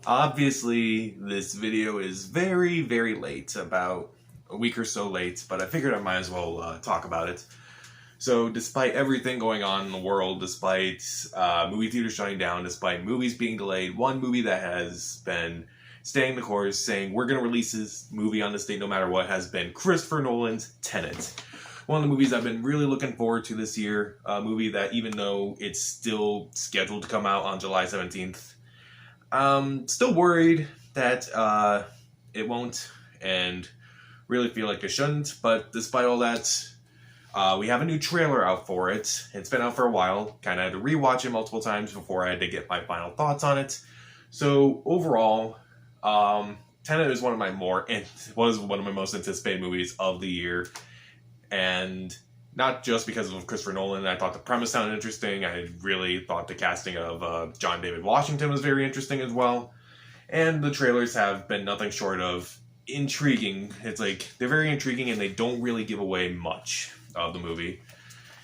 Obviously, this video is very, very late, about a week or so late, but I figured I might as well talk about it. So, despite everything going on in the world, despite movie theaters shutting down, despite movies being delayed, one movie that has been staying the course, saying we're going to release this movie on this date no matter what, has been Christopher Nolan's Tenet. One of the movies I've been really looking forward to this year, a movie that even though it's still scheduled to come out on July 17th, still worried that it won't, and really feel like it shouldn't. But despite all that, we have a new trailer out for it. It's been out for a while. Kind of had to rewatch it multiple times before I had to get my final thoughts on it. So overall, Tenet is one of my most anticipated movies of the year, and not just because of Christopher Nolan. I thought the premise sounded interesting. I really thought the casting of John David Washington was very interesting as well. And the trailers have been nothing short of intriguing. It's like, they're very intriguing and they don't really give away much of the movie.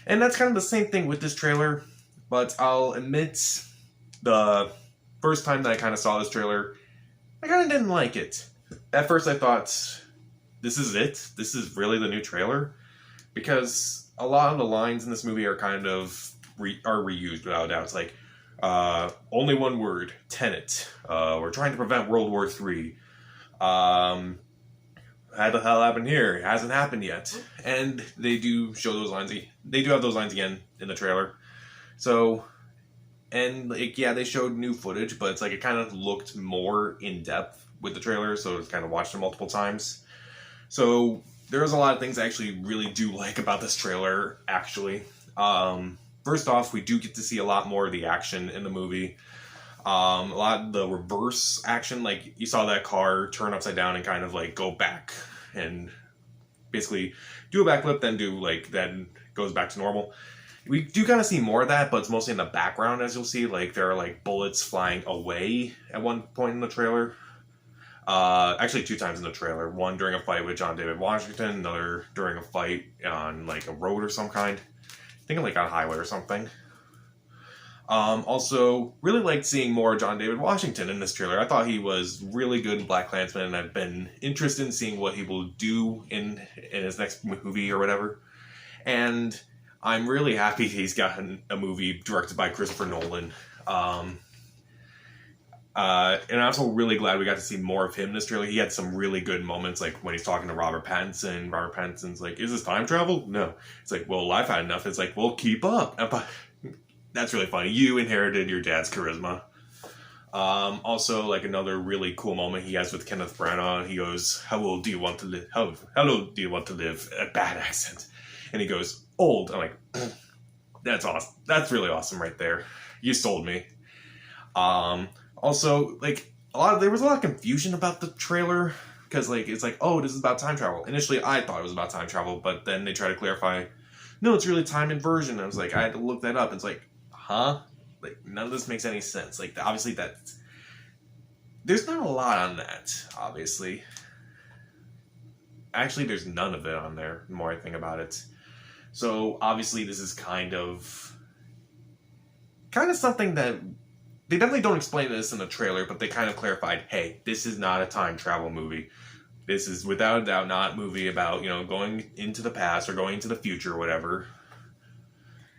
And that's kind of the same thing with this trailer. But I'll admit, the first time that I kind of saw this trailer, I kind of didn't like it. At first I thought, this is it? This is really the new trailer? Because a lot of the lines in this movie are kind of reused without a doubt. It's like, only one word, Tenet. We're trying to prevent World War III. How the hell happened here? It hasn't happened yet. And they do show those lines. They do have those lines again in the trailer. So, and like, yeah, they showed new footage, but it's like it kind of looked more in depth with the trailer, so it's kind of watched it multiple times. So there's a lot of things I actually really do like about this trailer, actually. First off, we do get to see a lot more of the action in the movie. A lot of the reverse action, like you saw that car turn upside down and kind of like go back and basically do a backflip, then goes back to normal. We do kind of see more of that, but it's mostly in the background, as you'll see. Like, there are like bullets flying away at one point in the trailer. Actually, two times in the trailer. One during a fight with John David Washington, another during a fight on like a road or some kind. I think like on a highway or something. Also, really liked seeing more John David Washington in this trailer. I thought he was really good in BlacKkKlansman, and I've been interested in seeing what he will do in his next movie or whatever. And I'm really happy he's gotten a movie directed by Christopher Nolan. And I'm also really glad we got to see more of him in this trailer. He had some really good moments, like when he's talking to Robert Pattinson. Robert Pattinson's like, is this time travel? No. It's like, well, I've had enough. It's like, well, keep up. That's really funny. You inherited your dad's charisma. Also, like, another really cool moment he has with Kenneth Branagh. He goes, how old do you want to live? How old do you want to live? A bad accent. And he goes, old. I'm like, that's awesome. That's really awesome right there. You sold me. Also, like, there was a lot of confusion about the trailer, because, like, it's like, oh, this is about time travel. Initially, I thought it was about time travel, but then they try to clarify, no, it's really time inversion. I was like, I had to look that up. It's like, huh? Like, none of this makes any sense. Like, obviously, there's not a lot on that, obviously. Actually, there's none of it on there, the more I think about it. So, obviously, this is kind of something that they definitely don't explain this in the trailer, but they kind of clarified, hey, this is not a time travel movie. This is, without a doubt, not a movie about, going into the past or going into the future or whatever.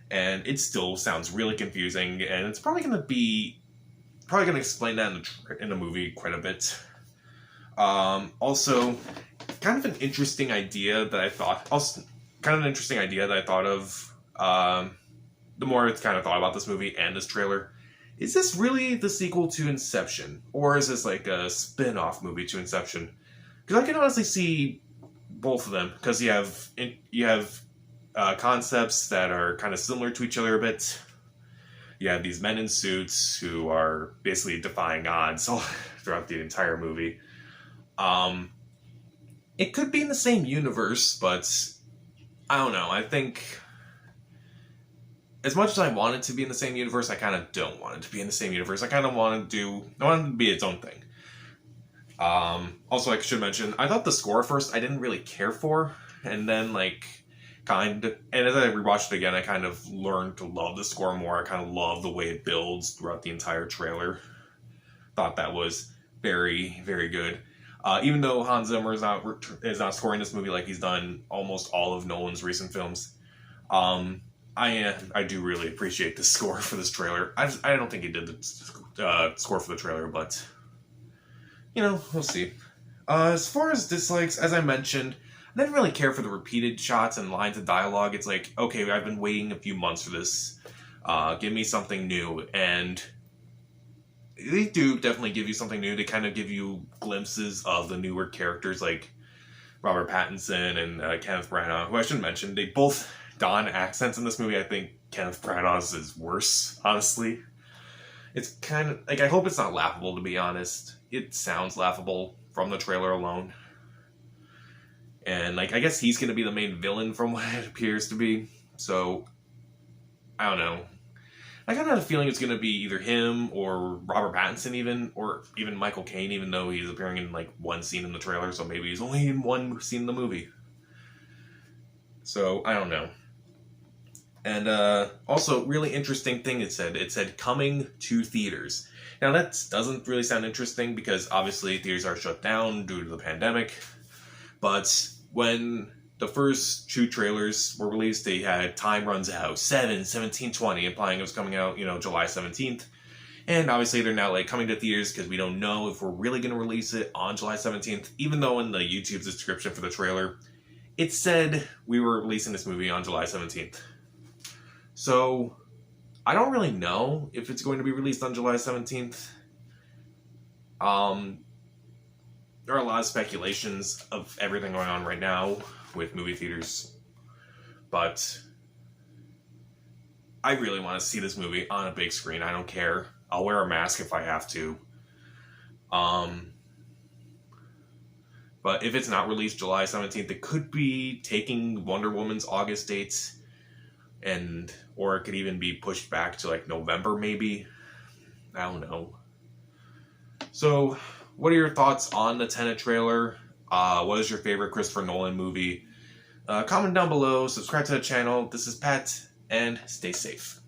And it still sounds really confusing, and it's probably going to explain that in the movie quite a bit. Also, kind of an interesting idea that I thought of, the more I've kind of thought about this movie and this trailer. Is this really the sequel to Inception? Or is this like a spin-off movie to Inception? Because I can honestly see both of them. Because you have concepts that are kind of similar to each other a bit. You have these men in suits who are basically defying odds all throughout the entire movie. It could be in the same universe, but I don't know. I think, as much as I want it to be in the same universe, I kind of don't want it to be in the same universe. I kind of want it to be its own thing. Also, I should mention, I thought the score at first I didn't really care for, and then, and as I rewatched it again, I kind of learned to love the score more. I kind of love the way it builds throughout the entire trailer. thought that was very, very good. Even though Hans Zimmer is not scoring this movie like he's done almost all of Nolan's recent films, I do really appreciate the score for this trailer. I don't think he did the score for the trailer, but we'll see. As far as dislikes, as I mentioned, I didn't really care for the repeated shots and lines of dialogue. It's like, okay, I've been waiting a few months for this. Give me something new. And they do definitely give you something new. They kind of give you glimpses of the newer characters like Robert Pattinson and Kenneth Branagh, who I should mention. They both don accents in this movie. I think Kenneth Branagh's is worse, honestly. It's kind of, like, I hope it's not laughable, to be honest. It sounds laughable from the trailer alone. And, like, I guess he's going to be the main villain from what it appears to be. So, I don't know. I kind of had a feeling it's going to be either him or Robert Pattinson even, or even Michael Caine, even though he's appearing in, like, one scene in the trailer. So maybe he's only in one scene in the movie. So, I don't know. And also, really interesting thing it said coming to theaters. Now that doesn't really sound interesting because obviously theaters are shut down due to the pandemic. But when the first two trailers were released, they had time runs out, 7/17/20, implying it was coming out, July 17th. And obviously they're now like coming to theaters because we don't know if we're really going to release it on July 17th, even though in the YouTube description for the trailer, it said we were releasing this movie on July 17th. So, I don't really know if it's going to be released on July 17th. There are a lot of speculations of everything going on right now with movie theaters. But I really want to see this movie on a big screen. I don't care. I'll wear a mask if I have to. But if it's not released July 17th, it could be taking Wonder Woman's August dates. Or it could even be pushed back to like November maybe. I don't know. So, what are your thoughts on the Tenet trailer? What is your favorite Christopher Nolan movie? Comment down below, subscribe to the channel. This is Pat, and stay safe.